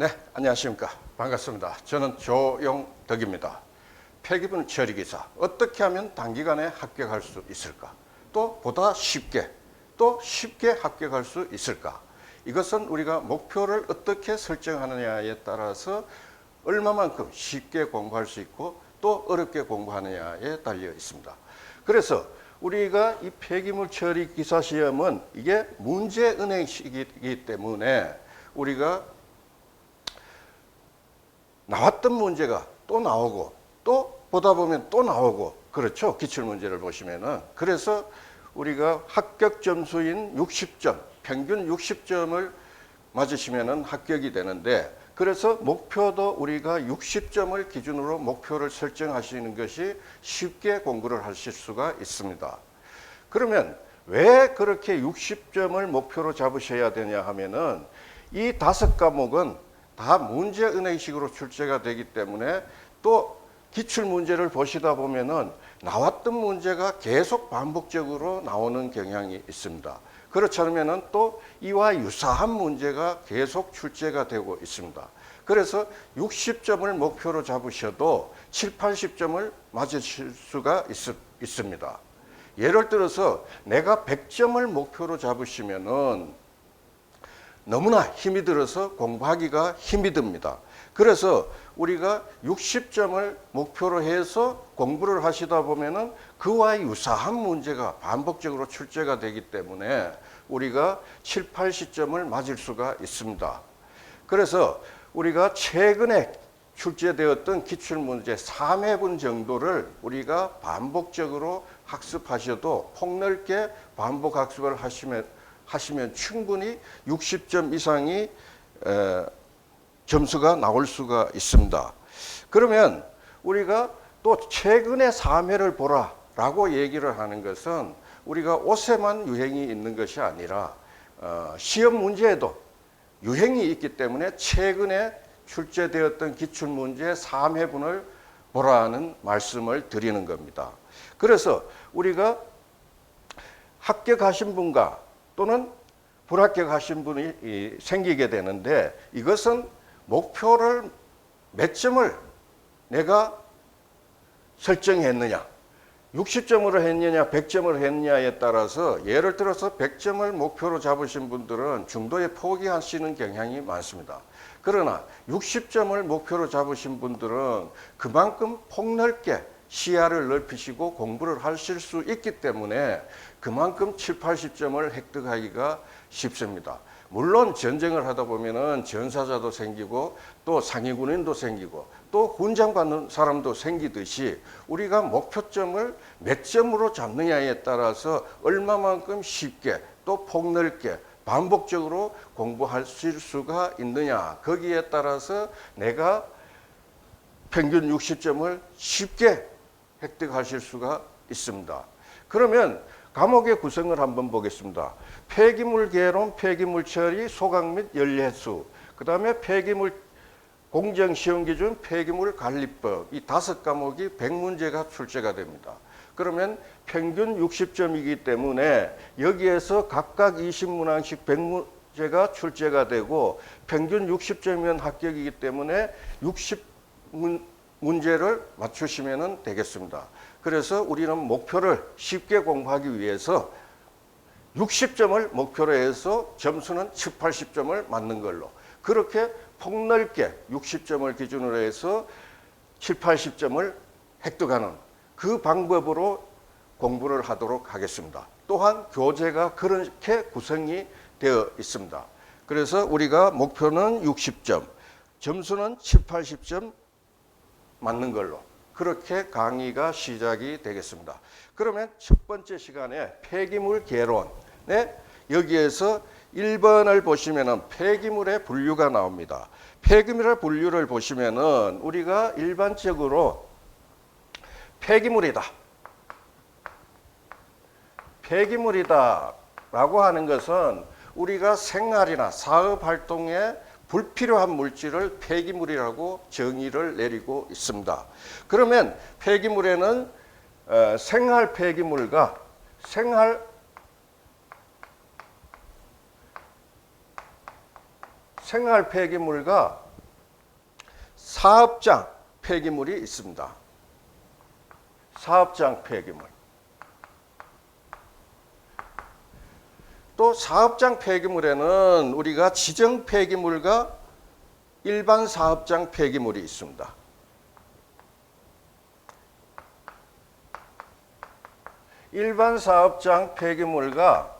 네, 안녕하십니까. 반갑습니다. 저는 조용덕입니다. 폐기물 처리기사, 어떻게 하면 단기간에 합격할 수 있을까? 또 보다 쉽게, 또 쉽게 합격할 수 있을까? 이것은 우리가 목표를 어떻게 설정하느냐에 따라서 얼마만큼 쉽게 공부할 수 있고 또 어렵게 공부하느냐에 달려 있습니다. 그래서 우리가 이 폐기물 처리 기사 시험은 이게 문제은행식이기 때문에 우리가 나왔던 문제가 또 나오고 또 보다 보면 또 나오고 그렇죠. 기출문제를 보시면은. 그래서 우리가 합격 점수인 60점, 평균 60점을 맞으시면은 합격이 되는데, 그래서 목표도 우리가 60점을 기준으로 목표를 설정하시는 것이 쉽게 공부를 하실 수가 있습니다. 그러면 왜 그렇게 60점을 목표로 잡으셔야 되냐 하면은 이 5과목은 다 문제은행식으로 출제가 되기 때문에 또 기출문제를 보시다 보면은 나왔던 문제가 계속 반복적으로 나오는 경향이 있습니다. 그렇지 않으면은 또 이와 유사한 문제가 계속 출제가 되고 있습니다. 그래서 60점을 목표로 잡으셔도 7, 80점을 맞으실 수가 있습니다. 예를 들어서 내가 100점을 목표로 잡으시면은 너무나 힘이 들어서 공부하기가 힘이 듭니다. 그래서 우리가 60점을 목표로 해서 공부를 하시다 보면은 그와 유사한 문제가 반복적으로 출제가 되기 때문에 우리가 7, 80점을 맞을 수가 있습니다. 그래서 우리가 최근에 출제되었던 기출문제 3회분 정도를 우리가 반복적으로 학습하셔도 폭넓게 반복 학습을 하시면 충분히 60점 이상이 점수가 나올 수가 있습니다. 그러면 우리가 또 최근에 3회를 보라라고 얘기를 하는 것은 우리가 옷에만 유행이 있는 것이 아니라 시험 문제에도 유행이 있기 때문에 최근에 출제되었던 기출문제 3회분을 보라는 말씀을 드리는 겁니다. 그래서 우리가 합격하신 분과 또는 불합격하신 분이 생기게 되는데, 이것은 목표를 몇 점을 내가 설정했느냐, 60점으로 했느냐 100점을 했느냐에 따라서, 예를 들어서 100점을 목표로 잡으신 분들은 중도에 포기하시는 경향이 많습니다. 그러나 60점을 목표로 잡으신 분들은 그만큼 폭넓게 시야를 넓히시고 공부를 하실 수 있기 때문에 그만큼 7, 80점을 획득하기가 쉽습니다. 물론 전쟁을 하다 보면은 전사자도 생기고 또 상위군인도 생기고 또 훈장 받는 사람도 생기듯이 우리가 목표점을 몇 점으로 잡느냐에 따라서 얼마만큼 쉽게 또 폭넓게 반복적으로 공부하실 수가 있느냐, 거기에 따라서 내가 평균 60점을 쉽게 획득하실 수가 있습니다. 그러면 과목의 구성을 한번 보겠습니다. 폐기물 개론, 폐기물 처리, 소각 및 연례수, 그 다음에 폐기물 공정시험기준, 폐기물 관리법, 이 5과목이 100문제가 출제가 됩니다. 그러면 평균 60점이기 때문에 여기에서 각각 20문항씩 100문제가 출제가 되고 평균 60점이면 합격이기 때문에 60문제를 맞추시면 되겠습니다. 그래서 우리는 목표를 쉽게 공부하기 위해서 60점을 목표로 해서 점수는 7, 80점을 맞는 걸로, 그렇게 폭넓게 60점을 기준으로 해서 7, 80점을 획득하는 그 방법으로 공부를 하도록 하겠습니다. 또한 교재가 그렇게 구성이 되어 있습니다. 그래서 우리가 목표는 60점, 점수는 7, 80점 맞는 걸로 그렇게 강의가 시작이 되겠습니다. 그러면 첫 번째 시간에 폐기물 개론, 여기에서 1번을 보시면은 폐기물의 분류가 나옵니다. 폐기물의 분류를 보시면은 우리가 일반적으로 폐기물이다 라고 하는 것은 우리가 생활이나 사업 활동에 불필요한 물질을 폐기물이라고 정의를 내리고 있습니다. 그러면 폐기물에는 생활 폐기물과 생활 폐기물과 사업장 폐기물이 있습니다. 사업장 폐기물. 또 사업장 폐기물에는 우리가 지정 폐기물과 일반 사업장 폐기물이 있습니다. 일반 사업장 폐기물과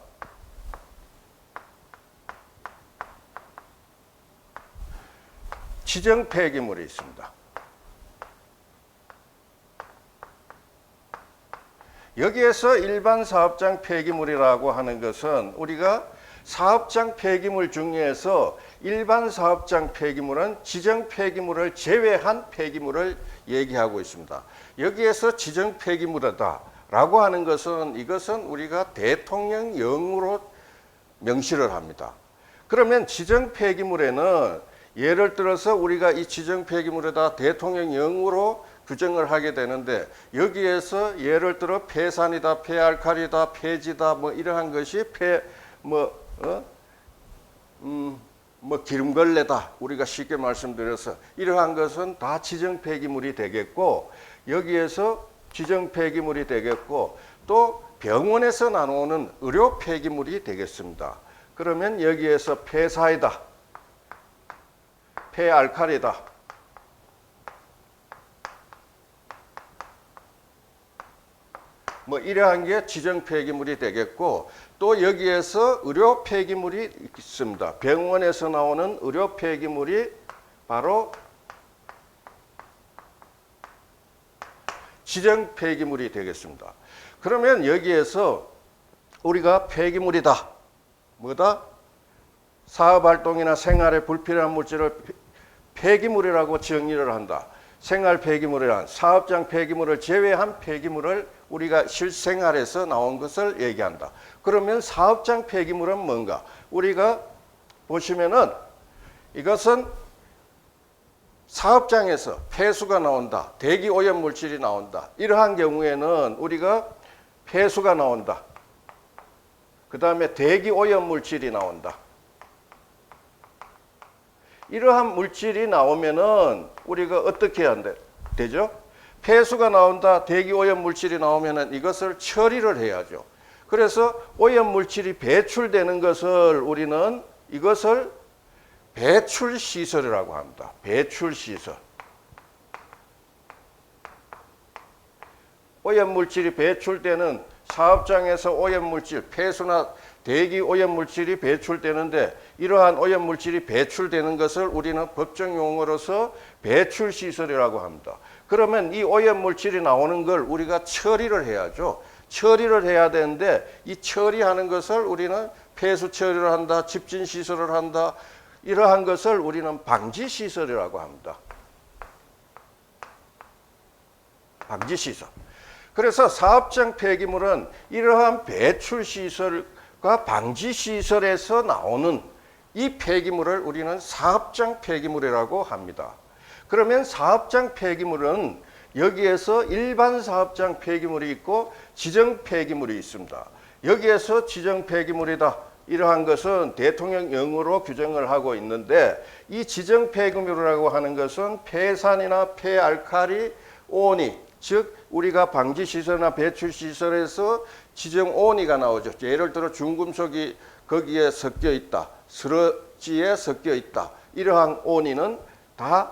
지정 폐기물이 있습니다. 여기에서 일반 사업장 폐기물이라고 하는 것은 우리가 사업장 폐기물 중에서 일반 사업장 폐기물은 지정 폐기물을 제외한 폐기물을 얘기하고 있습니다. 여기에서 지정 폐기물이다라고 하는 것은 이것은 우리가 대통령령으로 명시를 합니다. 그러면 지정 폐기물에는 예를 들어서 우리가 이 지정 폐기물에다 대통령령으로 규정을 하게 되는데 여기에서 예를 들어 폐산이다, 폐알칼리다, 폐지다 뭐 이러한 것이 기름걸레다 우리가 쉽게 말씀드려서 이러한 것은 다 지정 폐기물이 되겠고 여기에서 지정 폐기물이 되겠고 또 병원에서 나오는 의료 폐기물이 되겠습니다. 그러면 여기에서 폐사이다, 폐알칼리다, 뭐 이러한 게 지정 폐기물이 되겠고 또 여기에서 의료 폐기물이 있습니다. 병원에서 나오는 의료 폐기물이 바로 지정 폐기물이 되겠습니다. 그러면 여기에서 우리가 폐기물이다. 뭐다? 사업활동이나 생활에 불필요한 물질을 폐기물이라고 정의를 한다. 생활 폐기물이란 사업장 폐기물을 제외한 폐기물을 우리가 실생활에서 나온 것을 얘기한다. 그러면 사업장 폐기물은 뭔가? 우리가 보시면은 이것은 사업장에서 폐수가 나온다. 대기 오염 물질이 나온다. 이러한 경우에는 우리가 폐수가 나온다. 그 다음에 대기 오염 물질이 나온다. 이러한 물질이 나오면은 우리가 어떻게 해야 되죠? 폐수가 나온다, 대기 오염 물질이 나오면은 이것을 처리를 해야죠. 그래서 오염 물질이 배출되는 것을 우리는 이것을 배출 시설이라고 합니다. 배출 시설. 오염 물질이 배출되는 사업장에서 오염 물질, 폐수나 대기 오염 물질이 배출되는데 이러한 오염 물질이 배출되는 것을 우리는 법정 용어로서 배출 시설이라고 합니다. 그러면 이 오염 물질이 나오는 걸 우리가 처리를 해야죠. 처리를 해야 되는데 이 처리하는 것을 우리는 폐수 처리를 한다, 집진 시설을 한다. 이러한 것을 우리는 방지 시설이라고 합니다. 방지 시설. 그래서 사업장 폐기물은 이러한 배출 시설과 방지 시설에서 나오는 이 폐기물을 우리는 사업장 폐기물이라고 합니다. 그러면 사업장 폐기물은 여기에서 일반 사업장 폐기물이 있고 지정 폐기물이 있습니다. 여기에서 지정 폐기물이다. 이러한 것은 대통령령으로 규정을 하고 있는데 이 지정 폐기물이라고 하는 것은 폐산이나 폐알칼리 오니 즉 우리가 방지시설이나 배출시설에서 지정 오니가 나오죠. 예를 들어 중금속이 거기에 섞여 있다. 스러지에 섞여 있다. 이러한 오니는 다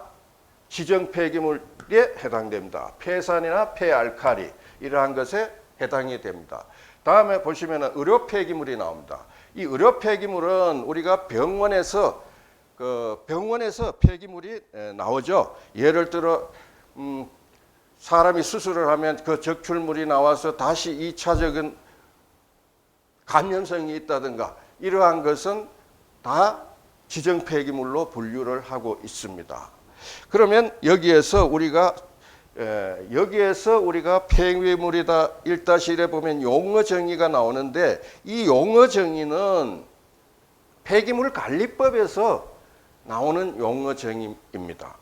지정 폐기물에 해당됩니다. 폐산이나 폐알칼리 이러한 것에 해당이 됩니다. 다음에 보시면 의료 폐기물이 나옵니다. 이 의료 폐기물은 우리가 병원에서 폐기물이 나오죠. 예를 들어 사람이 수술을 하면 그 적출물이 나와서 다시 2차적인 감염성이 있다든가 이러한 것은 다 지정 폐기물로 분류를 하고 있습니다. 그러면 여기에서 우리가 폐기물이다 1-1에 보면 용어 정의가 나오는데 이 용어 정의는 폐기물 관리법에서 나오는 용어 정의입니다.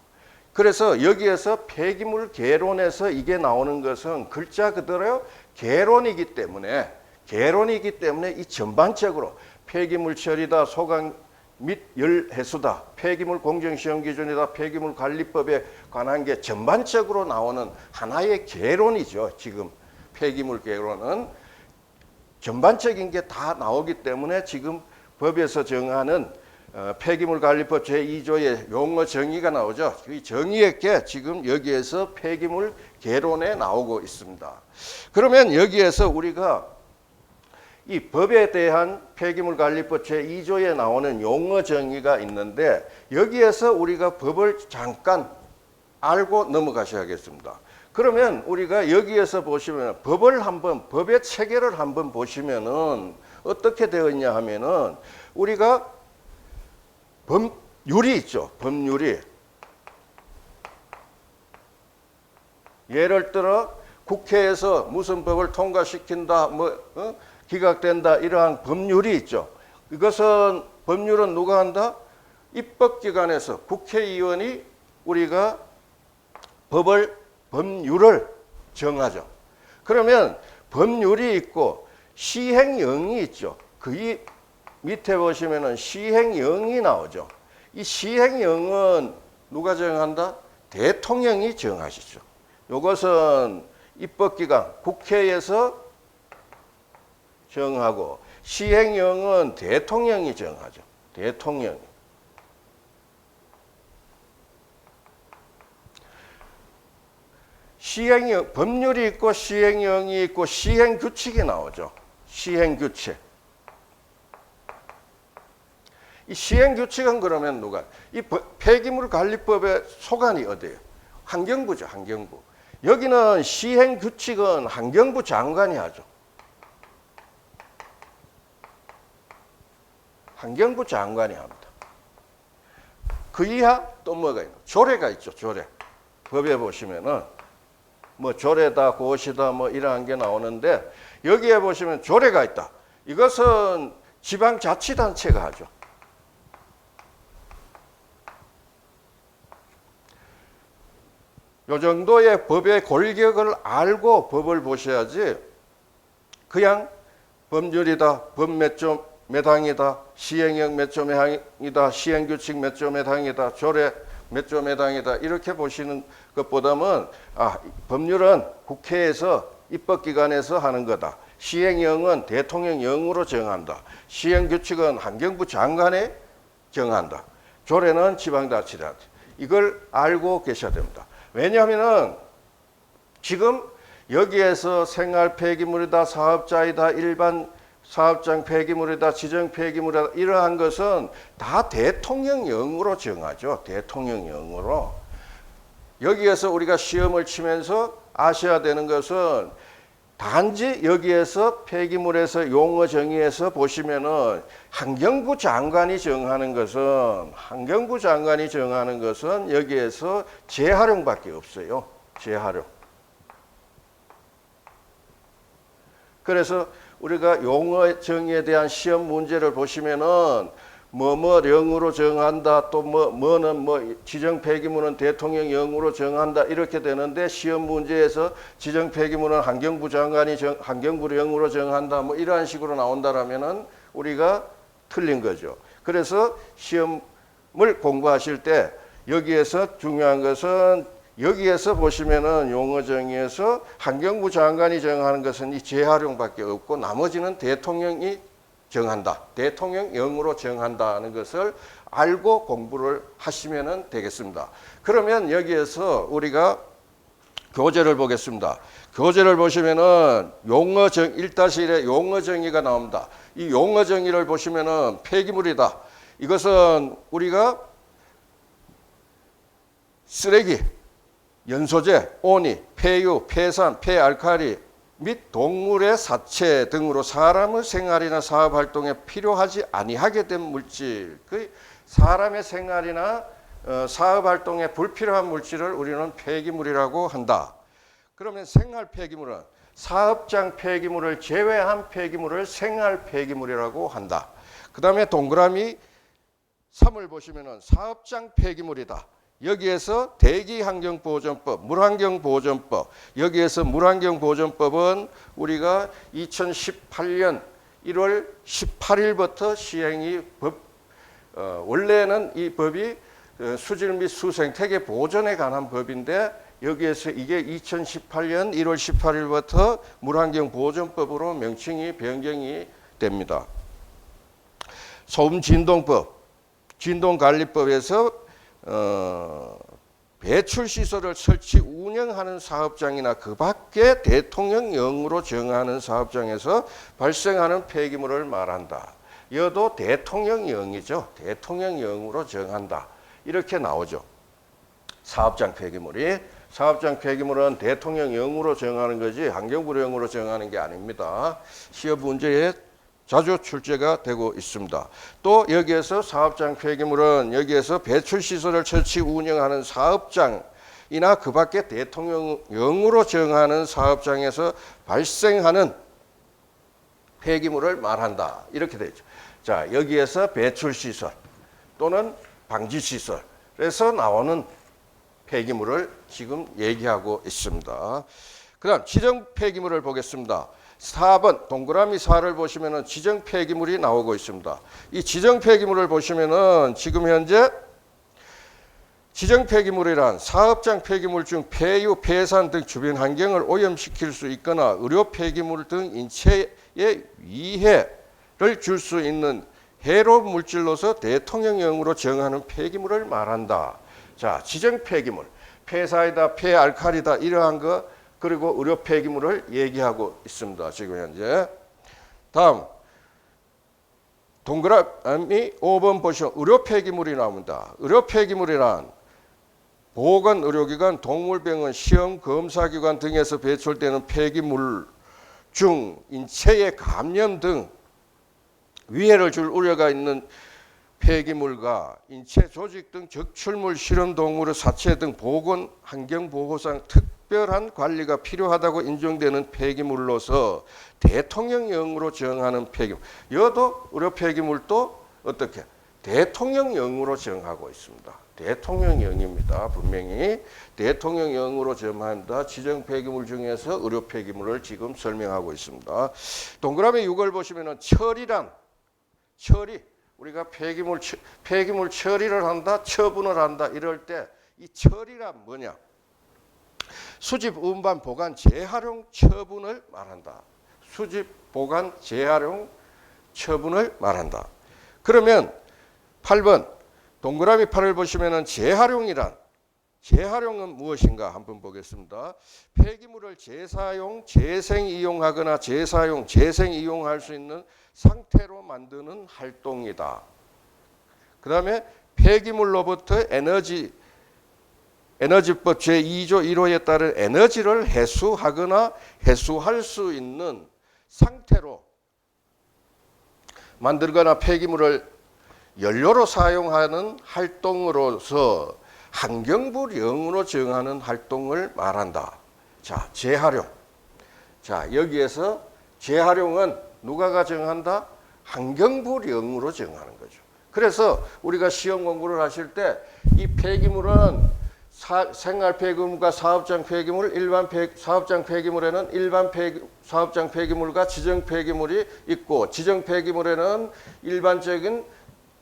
그래서 여기에서 폐기물 개론에서 이게 나오는 것은 글자 그대로 개론이기 때문에 이 전반적으로 폐기물 처리다, 소강 및 열해수다, 폐기물 공정시험 기준이다, 폐기물 관리법에 관한 게 전반적으로 나오는 하나의 개론이죠. 지금 폐기물 개론은 전반적인 게 다 나오기 때문에 지금 법에서 정하는 폐기물 관리법 제2조의 용어 정의가 나오죠. 이 정의의 게 지금 여기에서 폐기물 개론에 나오고 있습니다. 그러면 여기에서 우리가 이 법에 대한 폐기물 관리법 제2조에 나오는 용어 정의가 있는데 여기에서 우리가 법을 잠깐 알고 넘어가셔야겠습니다. 그러면 우리가 여기에서 보시면 법의 체계를 한번 보시면은 어떻게 되어 있냐 하면은 우리가 법률이 있죠. 법률이. 예를 들어 국회에서 무슨 법을 통과시킨다, 기각된다 이러한 법률이 있죠. 이것은 법률은 누가 한다? 입법기관에서 국회의원이 우리가 법률을 정하죠. 그러면 법률이 있고 시행령이 있죠. 그 밑에 보시면은 시행령이 나오죠. 이 시행령은 누가 정한다? 대통령이 정하시죠. 이것은 입법기관 국회에서 정하고 시행령은 대통령이 정하죠. 대통령이. 시행령, 법률이 있고 시행령이 있고 시행규칙이 나오죠. 시행규칙. 이 시행규칙은 그러면 누가? 이 폐기물 관리법의 소관이 어디예요? 환경부죠. 환경부. 여기는 시행규칙은 환경부 장관이 하죠. 환경부 장관이 합니다. 그 이하 또 뭐가 있나? 조례가 있죠. 조례. 법에 보시면은 조례다, 고시다 이러한 게 나오는데 여기에 보시면 조례가 있다. 이것은 지방자치단체가 하죠. 요 정도의 법의 골격을 알고 법을 보셔야지 그냥 법률이다, 법 몇 항이다, 시행령 몇 조 몇 항이다, 시행규칙 몇 조 몇 항이다, 조례 몇 조 몇 항이다 이렇게 보시는 것보다는 법률은 국회에서 입법기관에서 하는 거다. 시행령은 대통령령으로 정한다. 시행규칙은 환경부 장관이 정한다. 조례는 지방자치단체. 이걸 알고 계셔야 됩니다. 왜냐하면 지금 여기에서 생활 폐기물이다, 사업자이다, 일반 사업장 폐기물이다, 지정 폐기물이다 이러한 것은 다 대통령령으로 정하죠. 대통령령으로. 여기에서 우리가 시험을 치면서 아셔야 되는 것은 단지 여기에서 폐기물에서 용어 정의에서 보시면은 환경부 장관이 정하는 것은 여기에서 재활용밖에 없어요. 재활용. 그래서 우리가 용어 정의에 대한 시험 문제를 보시면은 령으로 정한다, 또 지정 폐기물은 대통령령으로 정한다 이렇게 되는데 시험 문제에서 지정 폐기물은 환경부 장관이 환경부령으로 정한다 이러한 식으로 나온다라면은 우리가 틀린 거죠. 그래서 시험을 공부하실 때 여기에서 중요한 것은 여기에서 보시면은 용어 정의에서 환경부 장관이 정하는 것은 이 재활용밖에 없고 나머지는 대통령이 정한다. 대통령령으로 정한다는 것을 알고 공부를 하시면 되겠습니다. 그러면 여기에서 우리가 교재를 보겠습니다. 교재를 보시면은 용어 1-1에 용어 정의가 나옵니다. 이 용어 정의를 보시면은 폐기물이다. 이것은 우리가 쓰레기, 연소제, 오니, 폐유, 폐산, 폐알칼리 및 동물의 사체 등으로 사람의 생활이나 사업 활동에 필요하지 아니하게 된 물질, 그 사람의 생활이나 사업 활동에 불필요한 물질을 우리는 폐기물이라고 한다. 그러면 생활 폐기물은 사업장 폐기물을 제외한 폐기물을 생활 폐기물이라고 한다. 그 다음에 동그라미 3을 보시면은 사업장 폐기물이다. 여기에서 대기환경보존법, 물환경보존법, 여기에서 물환경보존법은 우리가 2018년 1월 18일부터 시행이 원래는 이 법이 수질 및 수생태계 보존에 관한 법인데 여기에서 이게 2018년 1월 18일부터 물환경보존법으로 명칭이 변경이 됩니다. 소음진동법, 진동관리법에서 배출시설을 설치 운영하는 사업장이나 그 밖에 대통령령으로 정하는 사업장에서 발생하는 폐기물을 말한다. 이것도 대통령령이죠. 대통령령으로 정한다. 이렇게 나오죠. 사업장 폐기물은 대통령령으로 정하는 거지 환경부령으로 정하는 게 아닙니다. 시험 문제에 자주 출제가 되고 있습니다. 또 여기에서 사업장 폐기물은 여기에서 배출시설을 설치 운영하는 사업장이나 그 밖에 대통령령으로 정하는 사업장에서 발생하는 폐기물을 말한다. 이렇게 되죠. 자, 여기에서 배출시설 또는 방지시설에서 나오는 폐기물을 지금 얘기하고 있습니다. 그 다음 지정 폐기물을 보겠습니다. 4번 동그라미 4를 보시면은 지정 폐기물이 나오고 있습니다. 이 지정 폐기물을 보시면은 지금 현재 지정 폐기물이란 사업장 폐기물 중 폐유, 폐산 등 주변 환경을 오염시킬 수 있거나 의료 폐기물 등 인체에 위해를 줄 수 있는 해로 물질로서 대통령령으로 정하는 폐기물을 말한다. 자, 지정 폐기물, 폐사이다, 폐알칼리다 이러한 거 그리고 의료 폐기물을 얘기하고 있습니다. 지금 현재. 다음 동그라미 5번 보시면 의료 폐기물이 나옵니다. 의료 폐기물이란 보건의료기관, 동물병원, 시험검사기관 등에서 배출되는 폐기물 중 인체에 감염 등 위해를 줄 우려가 있는 폐기물과 인체 조직 등 적출물, 실험동물의 사체 등 보건 환경보호상 특별한 관리가 필요하다고 인정되는 폐기물로서 대통령령으로 정하는 폐기물. 여도 의료 폐기물도 어떻게? 대통령령으로 정하고 있습니다. 대통령령입니다. 분명히 대통령령으로 정한다. 지정 폐기물 중에서 의료 폐기물을 지금 설명하고 있습니다. 동그라미 6을 보시면은 처리 우리가 폐기물 처리를 한다, 처분을 한다 이럴 때 이 처리란 뭐냐? 수집, 운반, 보관, 재활용, 처분을 말한다. 수집, 보관, 재활용, 처분을 말한다. 그러면 8번 동그라미 8을 보시면은 재활용이란 재활용은 무엇인가 한번 보겠습니다. 폐기물을 재사용, 재생이용하거나 재사용, 재생이용할 수 있는 상태로 만드는 활동이다. 그 다음에 폐기물로부터 에너지법 제2조 1호에 따른 에너지를 해수하거나 해수할 수 있는 상태로 만들거나 폐기물을 연료로 사용하는 활동으로서 환경부령으로 정하는 활동을 말한다. 자, 재활용. 자, 여기에서 재활용은 누가 정한다? 환경부령으로 정하는 거죠. 그래서 우리가 시험 공부를 하실 때 이 폐기물은 생활 폐기물과 사업장 폐기물, 사업장 폐기물에는 사업장 폐기물과 지정 폐기물이 있고 지정 폐기물에는 일반적인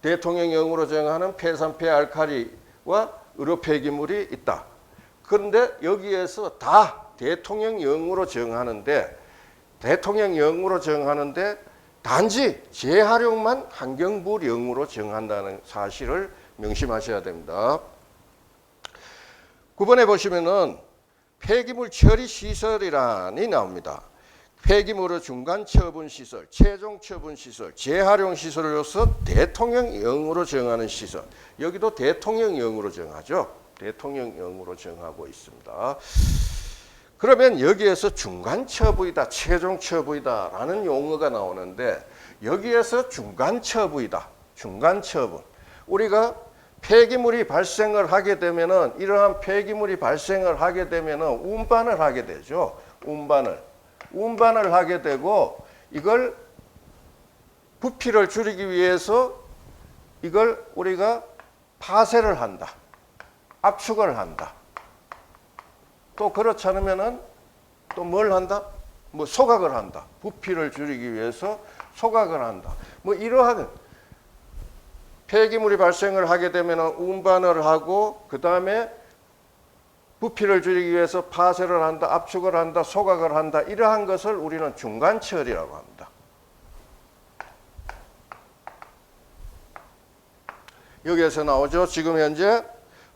대통령령으로 정하는 폐산, 폐알칼리와 의료 폐기물이 있다. 그런데 여기에서 다 대통령령으로 정하는데 단지 재활용만 환경부령으로 정한다는 사실을 명심하셔야 됩니다. 9번에 보시면은 폐기물 처리 시설이란이 나옵니다. 폐기물의 중간 처분 시설, 최종 처분 시설, 재활용 시설로서 대통령령으로 정하는 시설. 여기도 대통령령으로 정하죠. 대통령령으로 정하고 있습니다. 그러면 여기에서 중간 처분이다, 최종 처분이다 라는 용어가 나오는데 여기에서 중간 처분이다. 중간 처분. 우리가 폐기물이 발생을 하게 되면은 이러한 폐기물이 발생을 하게 되면은 운반을 하게 되죠. 운반을 하게 되고 이걸 부피를 줄이기 위해서 이걸 우리가 파쇄를 한다. 압축을 한다. 또 그렇지 않으면은 또 뭘 한다? 뭐 소각을 한다. 부피를 줄이기 위해서 소각을 한다. 뭐 이러한 폐기물이 발생을 하게 되면 운반을 하고 그 다음에 부피를 줄이기 위해서 파쇄를 한다, 압축을 한다, 소각을 한다. 이러한 것을 우리는 중간 처리라고 합니다. 여기에서 나오죠. 지금 현재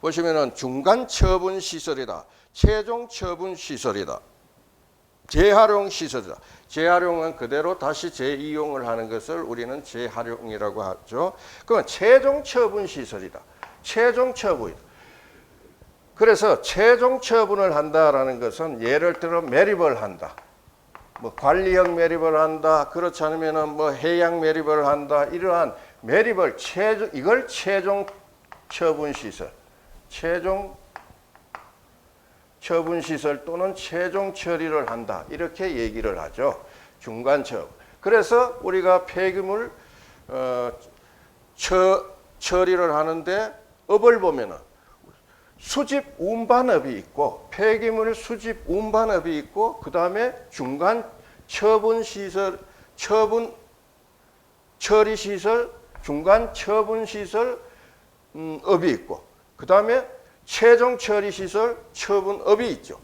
보시면은 중간 처분 시설이다. 최종 처분 시설이다. 재활용 시설이다. 재활용은 그대로 다시 재이용을 하는 것을 우리는 재활용이라고 하죠. 그건 최종 처분 시설이다. 최종 처분이다. 그래서 최종 처분을 한다라는 것은 예를 들어 매립을 한다. 뭐 관리형 매립을 한다. 그렇지 않으면은 뭐 해양 매립을 한다. 이러한 매립을 이걸 최종 처분 시설, 최종 처분 시설 또는 최종 처리를 한다. 이렇게 얘기를 하죠. 중간 처분. 그래서 우리가 폐기물 처리를 하는데 업을 보면은 수집 운반업이 있고 폐기물 수집 운반업이 있고 그 다음에 중간 처분 시설, 처분 처리 시설, 중간 처분 시설 업이 있고 그 다음에 최종 처리 시설 처분업이 있죠.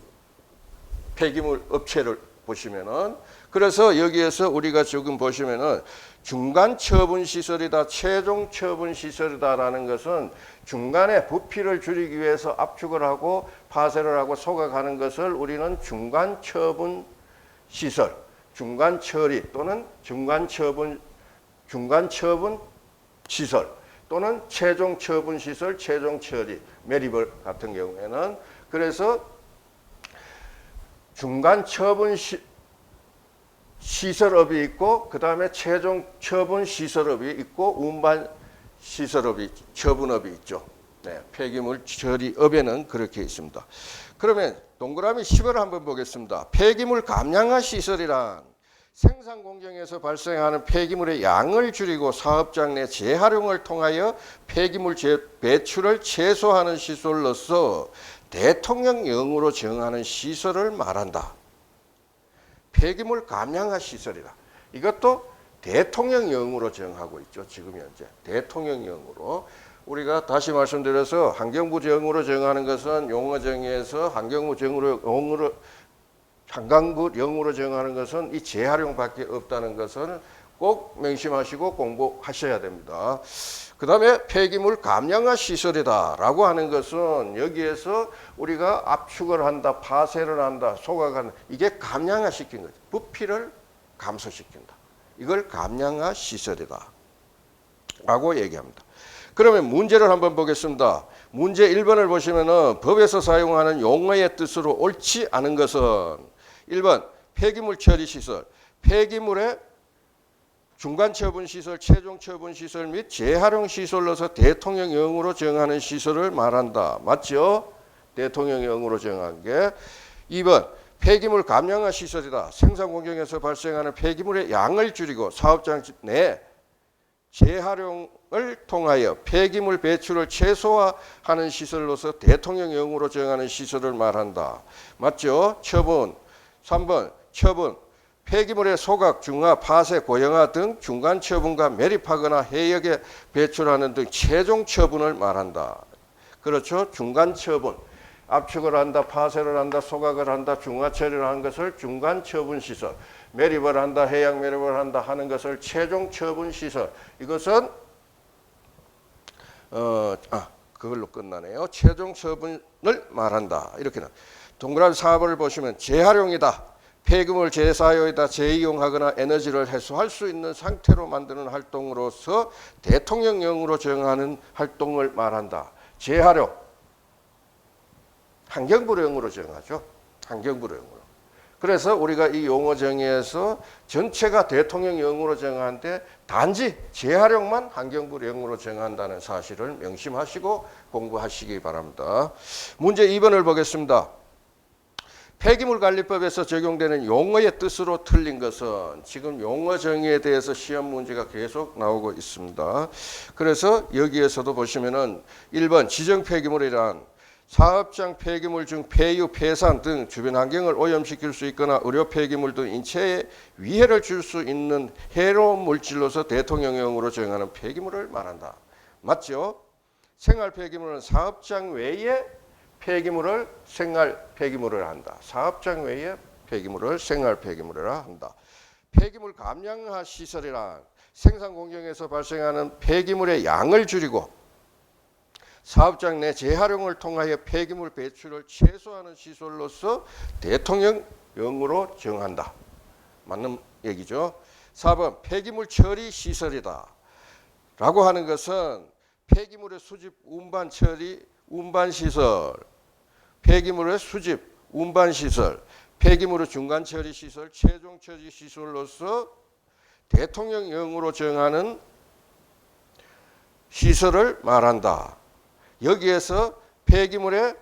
폐기물 업체를 보시면은 그래서 여기에서 우리가 지금 보시면은 중간 처분 시설이다, 최종 처분 시설이다라는 것은 중간에 부피를 줄이기 위해서 압축을 하고 파쇄를 하고 소각하는 것을 우리는 중간 처분 시설, 중간 처리 또는 중간 처분 시설 또는 최종 처분 시설, 최종 처리, 매립을 같은 경우에는 그래서 중간 처분 시설업이 있고 그 다음에 최종 처분 시설업이 있고 운반 시설업이 처분업이 있죠. 네, 폐기물 처리업에는 그렇게 있습니다. 그러면 동그라미 10을 한번 보겠습니다. 폐기물 감량화 시설이란 생산 공정에서 발생하는 폐기물의 양을 줄이고 사업장 내 재활용을 통하여 폐기물 배출을 최소화하는 시설로서 대통령령으로 정하는 시설을 말한다. 폐기물 감량화 시설이다. 이것도 대통령령으로 정하고 있죠. 지금 현재 대통령령으로 우리가 다시 말씀드려서 환경부 정으로 정하는 것은 용어정의에서 환경부 한강부령으로 정하는 것은 이 재활용밖에 없다는 것을 꼭 명심하시고 공부하셔야 됩니다. 그 다음에 폐기물 감량화 시설이다라고 하는 것은 여기에서 우리가 압축을 한다, 파쇄를 한다, 소각한다. 이게 감량화 시킨 거죠. 부피를 감소시킨다. 이걸 감량화 시설이다 라고 얘기합니다. 그러면 문제를 한번 보겠습니다. 문제 1번을 보시면은 법에서 사용하는 용어의 뜻으로 옳지 않은 것은 1번 폐기물 처리 시설, 폐기물의 중간 처분 시설, 최종 처분 시설 및 재활용 시설로서 대통령령으로 정하는 시설을 말한다. 맞죠? 대통령령으로 정한 게. 2번 폐기물 감량화 시설이다. 생산 공정에서 발생하는 폐기물의 양을 줄이고 사업장 내 재활용을 통하여 폐기물 배출을 최소화하는 시설로서 대통령령으로 정하는 시설을 말한다. 맞죠? 처분. 3번 처분. 폐기물의 소각, 중화, 파쇄, 고형화 등 중간 처분과 매립하거나 해역에 배출하는 등 최종 처분을 말한다. 그렇죠? 중간 처분. 압축을 한다, 파쇄를 한다, 소각을 한다, 중화 처리를 하는 것을 중간 처분 시설. 매립을 한다, 해양 매립을 한다 하는 것을 최종 처분 시설. 이것은 그걸로 끝나네요. 최종 처분을 말한다. 이렇게는 동그라미 4번을 보시면 재활용이다. 폐기물 재사용이다. 재이용하거나 에너지를 해소할 수 있는 상태로 만드는 활동으로서 대통령령으로 정하는 활동을 말한다. 재활용. 환경부령으로 정하죠. 환경부령으로. 그래서 우리가 이 용어 정의에서 전체가 대통령령으로 정하는데 단지 재활용만 환경부령으로 정한다는 사실을 명심하시고 공부하시기 바랍니다. 문제 2번을 보겠습니다. 폐기물관리법에서 적용되는 용어의 뜻으로 틀린 것은 지금 용어 정의에 대해서 시험 문제가 계속 나오고 있습니다. 그래서 여기에서도 보시면은 1번 지정 폐기물이란 사업장 폐기물 중 폐유, 폐산 등 주변 환경을 오염시킬 수 있거나 의료 폐기물 등 인체에 위해를 줄 수 있는 해로운 물질로서 대통령령으로 정하는 폐기물을 말한다. 맞죠? 생활 폐기물은 사업장 외에 폐기물을 생활 폐기물을 한다. 사업장 외에 폐기물을 생활 폐기물이라 한다. 폐기물 감량화 시설이란 생산 공정에서 발생하는 폐기물의 양을 줄이고 사업장 내 재활용을 통하여 폐기물 배출을 최소화하는 시설로서 대통령령으로 정한다. 맞는 얘기죠. 4번 폐기물 처리 시설이다. 라고 하는 것은 폐기물의 수집, 운반, 처리, 운반 시설, 폐기물의 수집, 운반 시설, 폐기물의 중간 처리 시설, 최종 처리 시설로서 대통령령으로 정하는 시설을 말한다. 여기에서 폐기물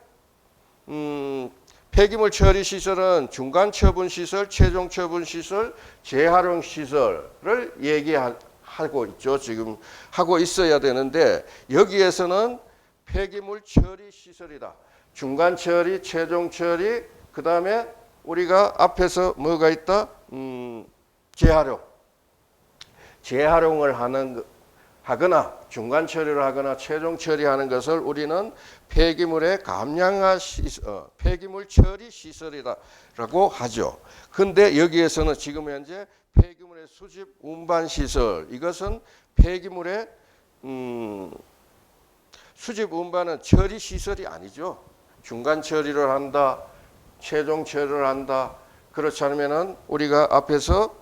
처리 시설은 중간 처분 시설, 최종 처분 시설, 재활용 시설을 얘기하고 있죠. 지금 하고 있어야 되는데 여기에서는 폐기물 처리 시설이다. 중간 처리, 최종 처리, 그 다음에 우리가 앞에서 뭐가 있다? 재활용을 하거나 중간 처리를 하거나 최종 처리하는 것을 우리는 폐기물의 감량화 시설, 폐기물 처리 시설이라고 하죠. 근데 여기에서는 지금 현재 폐기물의 수집, 운반 시설, 이것은 폐기물의 수집, 운반은 처리 시설이 아니죠. 중간 처리를 한다, 최종 처리를 한다. 그렇지 않으면은 우리가 앞에서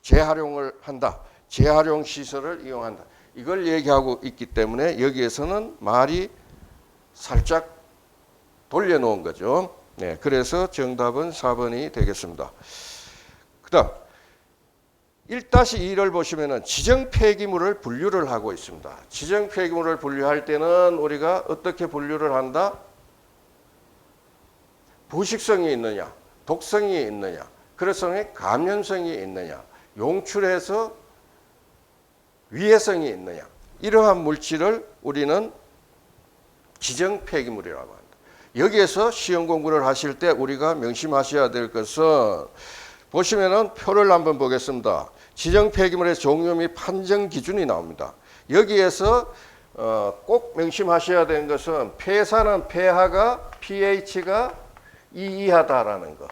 재활용을 한다. 재활용 시설을 이용한다. 이걸 얘기하고 있기 때문에 여기에서는 말이 살짝 돌려놓은 거죠. 네, 그래서 정답은 4번이 되겠습니다. 그 다음 1-2를 보시면은 지정 폐기물을 분류를 하고 있습니다. 지정 폐기물을 분류할 때는 우리가 어떻게 분류를 한다? 부식성이 있느냐, 독성이 있느냐, 그래서 감염성이 있느냐, 용출해서 위해성이 있느냐, 이러한 물질을 우리는 지정 폐기물이라고 합니다. 여기에서 시험 공부를 하실 때 우리가 명심하셔야 될 것은 보시면은 표를 한번 보겠습니다. 지정 폐기물의 종류 및 판정 기준이 나옵니다. 여기에서 꼭 명심하셔야 되는 것은 폐산은 pH가 pH가 2 이하다라는 거.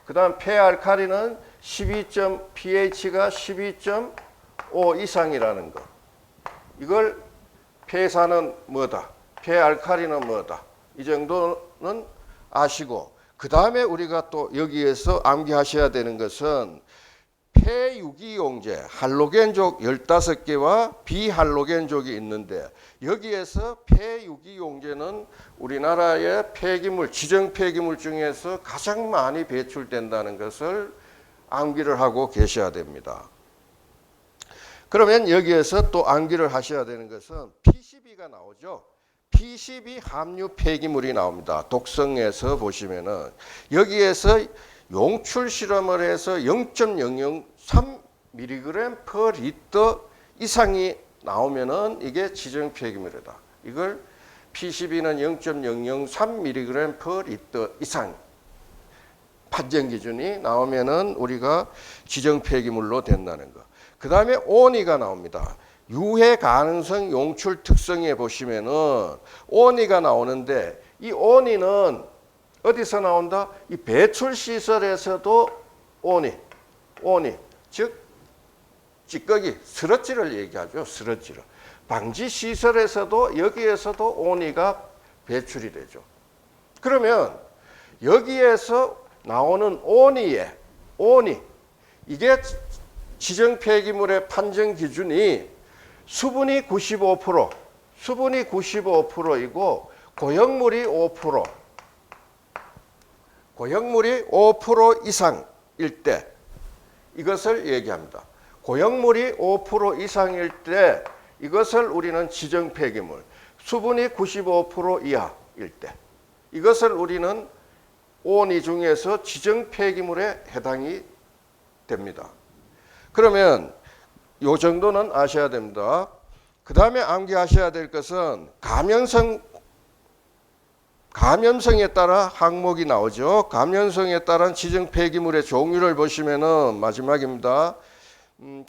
그 다음 폐알칼리는 pH가 12.5 이상이라는 거. 이걸 폐산은 뭐다, 폐알칼리는 뭐다, 이 정도는 아시고, 그 다음에 우리가 또 여기에서 암기하셔야 되는 것은 폐유기용제, 할로겐족 15개와 비할로겐족이 있는데 여기에서 폐유기용제는 우리나라의 폐기물, 지정 폐기물 중에서 가장 많이 배출된다는 것을 암기를 하고 계셔야 됩니다. 그러면 여기에서 또 암기를 하셔야 되는 것은 PCB가 나오죠. PCB 함유 폐기물이 나옵니다. 독성에서 보시면은 여기에서 용출 실험을 해서 0.003mg per 리터 이상이 나오면은 이게 지정 폐기물이다. 이걸 PCB는 0.003mg per 리터 이상 판정 기준이 나오면은 우리가 지정 폐기물로 된다는 거. 그 다음에 온이가 나옵니다. 유해 가능성 용출 특성에 보시면은 온이가 나오는데 이 온이는 어디서 나온다? 이 배출 시설에서도 온이, 즉 찌꺼기, 스러지를 얘기하죠. 스러지를. 방지 시설에서도 여기에서도 온이가 배출이 되죠. 그러면 여기에서 나오는 온이 이게 지정 폐기물의 판정 기준이 수분이 95%이고 고형물이 5% 이상일 때 이것을 얘기합니다. 고형물이 5% 이상일 때 이것을 우리는 지정 폐기물, 수분이 95% 이하일 때 이것을 우리는 온이 중에서 지정 폐기물에 해당이 됩니다. 그러면 요 정도는 아셔야 됩니다. 그 다음에 암기하셔야 될 것은 감염성에 따라 항목이 나오죠. 감염성에 따른 지정 폐기물의 종류를 보시면은 마지막입니다.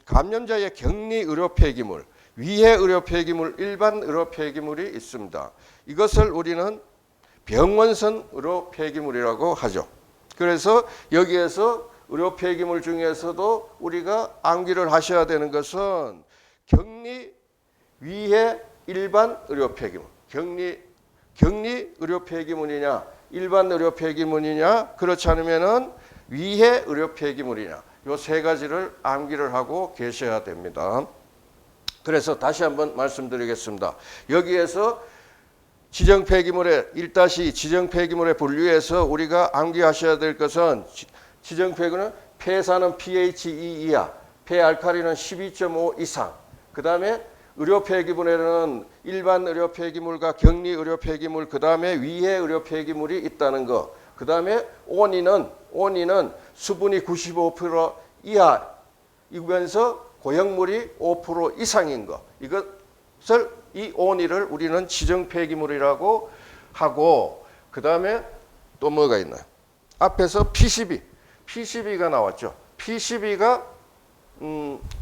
감염자의 격리 의료 폐기물. 위해 의료 폐기물, 일반 의료 폐기물이 있습니다. 이것을 우리는 병원선 의료 폐기물이라고 하죠. 그래서 여기에서 의료 폐기물 중에서도 우리가 암기를 하셔야 되는 것은 격리, 위해, 일반 의료 폐기물. 격리 의료 폐기물이냐, 일반 의료 폐기물이냐, 그렇지 않으면은 위해 의료 폐기물이냐. 요 세 가지를 암기를 하고 계셔야 됩니다. 그래서 다시 한번 말씀드리겠습니다. 여기에서 지정 폐기물의 1-2 지정 폐기물의 분류에서 우리가 암기하셔야 될 것은 지정 폐기물은 폐산은 pH 2 이하, 폐알칼리는 12.5 이상. 그다음에 의료 폐기물에는 일반 의료 폐기물과 격리 의료 폐기물, 그다음에 위해 의료 폐기물이 있다는 거. 그다음에 온이는 수분이 95% 이하이면서 고형물이 5% 이상인 거. 이것을 이 온이를 우리는 지정 폐기물이라고 하고, 그다음에 또 뭐가 있나요? 앞에서 PCB가 나왔죠. PCB가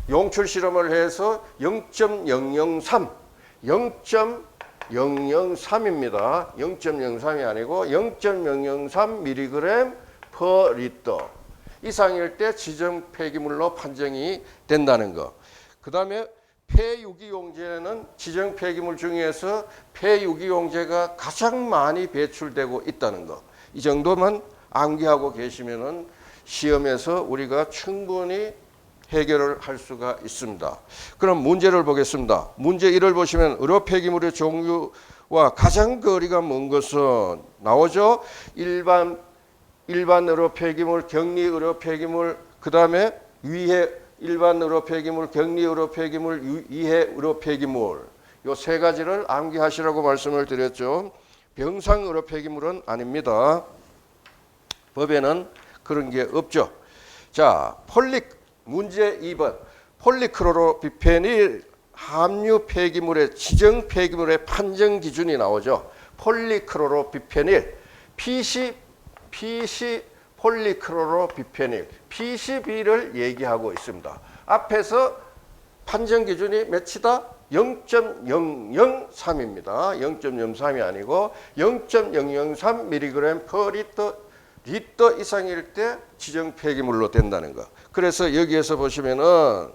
용출 실험을 해서 0.003입니다. 0.003이 아니고 0.003mg per 리터 이상일 때 지정 폐기물로 판정이 된다는 거. 그 다음에 폐유기용제는 지정 폐기물 중에서 폐유기용제가 가장 많이 배출되고 있다는 거. 이 정도만 암기하고 계시면은 시험에서 우리가 충분히 해결을 할 수가 있습니다. 그럼 문제를 보겠습니다. 문제 1을 보시면 의료 폐기물의 종류와 가장 거리가 먼 것은 나오죠. 일반 의료 폐기물, 격리 의료 폐기물, 그 다음에 위해 일반 의료 폐기물, 격리 의료 폐기물, 위해 의료 폐기물. 요 세 가지를 암기하시라고 말씀을 드렸죠. 병상 의료 폐기물은 아닙니다. 법에는 그런 게 없죠. 자, 문제 2번. 폴리크로로비페닐 함유 폐기물의 지정 폐기물의 판정 기준이 나오죠. 폴리크로로비페닐, PC 폴리크로로비페닐, PCB를 얘기하고 있습니다. 앞에서 판정 기준이 몇이다? 0.003입니다. 0.03이 아니고 0.003mg per 리터 이상일 때 지정 폐기물로 된다는 거. 그래서 여기에서 보시면은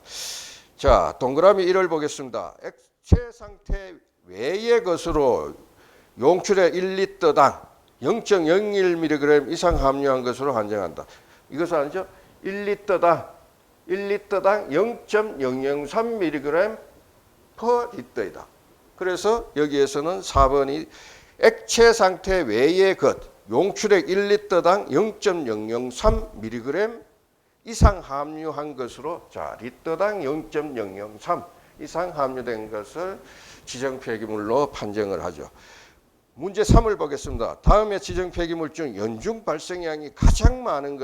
자, 동그라미 1을 보겠습니다. 액체 상태 외의 것으로 용출의 1리터당 0.01mg 이상 함유한 것으로 판정한다. 이것은 아니죠? 1리터당 0.003mg per 리터이다. 그래서 여기에서는 4번이 액체 상태 외의 것 용출액 1리터당 0.003mg 이상 함유한 것으로, 자, 리터당 0.003 이상 함유된 것을 지정 폐기물로 판정을 하죠. 문제 3을 보겠습니다. 다음의 지정 폐기물 중 연중 발생량이 가장 많은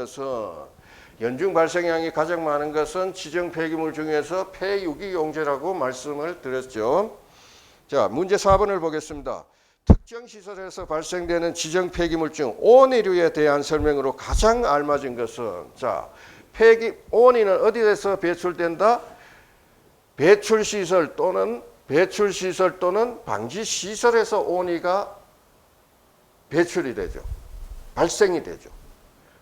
것은 지정 폐기물 중에서 폐유기용제라고 말씀을 드렸죠. 자, 문제 4번을 보겠습니다. 특정 시설에서 발생되는 지정 폐기물 중 온이류에 대한 설명으로 가장 알맞은 것은, 자, 온이는 어디에서 배출된다? 배출시설 또는 방지시설에서 온이가 배출이 되죠. 발생이 되죠.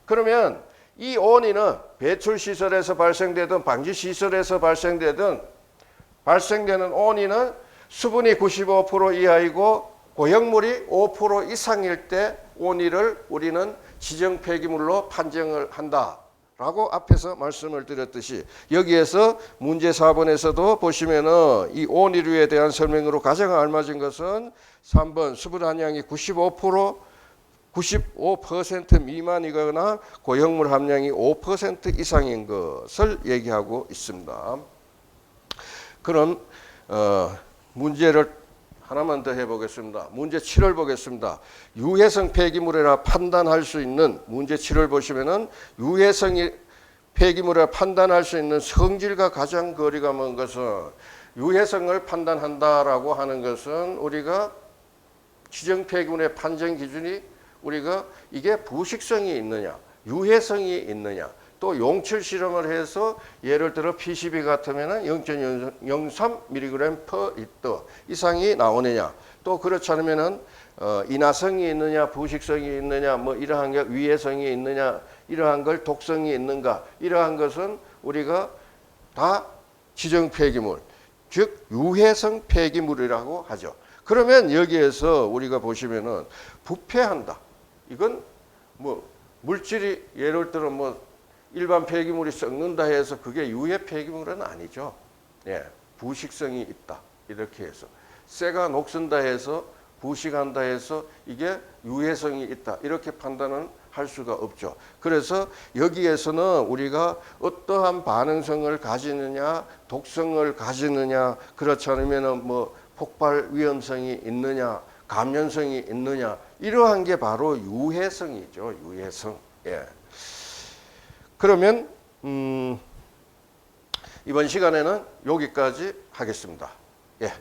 그러면 이 온이는 배출시설에서 발생되든 방지시설에서 발생되는 온이는 수분이 95% 이하이고 고형물이 5% 이상일 때 온이를 우리는 지정 폐기물로 판정을 한다라고 앞에서 말씀을 드렸듯이, 여기에서 문제 4번에서도 보시면은 이 온이류에 대한 설명으로 가장 알맞은 것은 3번 수분 함량이 95% 미만이거나 고형물 함량이 5% 이상인 것을 얘기하고 있습니다. 그럼 문제를 하나만 더 해보겠습니다. 문제 7을 보겠습니다. 유해성 폐기물이라 판단할 수 있는, 문제 7을 보시면은 유해성이 폐기물이라 판단할 수 있는 성질과 가장 거리가 먼 것은, 유해성을 판단한다라고 하는 것은 우리가 지정 폐기물의 판정 기준이 우리가 이게 부식성이 있느냐, 유해성이 있느냐, 또 용출 실험을 해서 예를 들어 PCB 같으면은 0.03mg per 리터 이상이 나오느냐, 또 그렇지 않으면은 인화성이 있느냐, 부식성이 있느냐, 뭐 이러한 게 위해성이 있느냐, 이러한 걸 독성이 있는가, 이러한 것은 우리가 다 지정 폐기물, 즉 유해성 폐기물이라고 하죠. 그러면 여기에서 우리가 보시면은 부패한다. 이건 뭐 물질이 예를 들어 뭐 일반 폐기물이 썩는다 해서 그게 유해 폐기물은 아니죠. 예, 부식성이 있다. 이렇게 해서 쇠가 녹슨다 해서 부식한다 해서 이게 유해성이 있다. 이렇게 판단은 할 수가 없죠. 그래서 여기에서는 우리가 어떠한 반응성을 가지느냐, 독성을 가지느냐, 그렇지 않으면 뭐 폭발 위험성이 있느냐, 감염성이 있느냐, 이러한 게 바로 유해성이죠. 유해성. 예. 그러면 이번 시간에는 여기까지 하겠습니다. 예.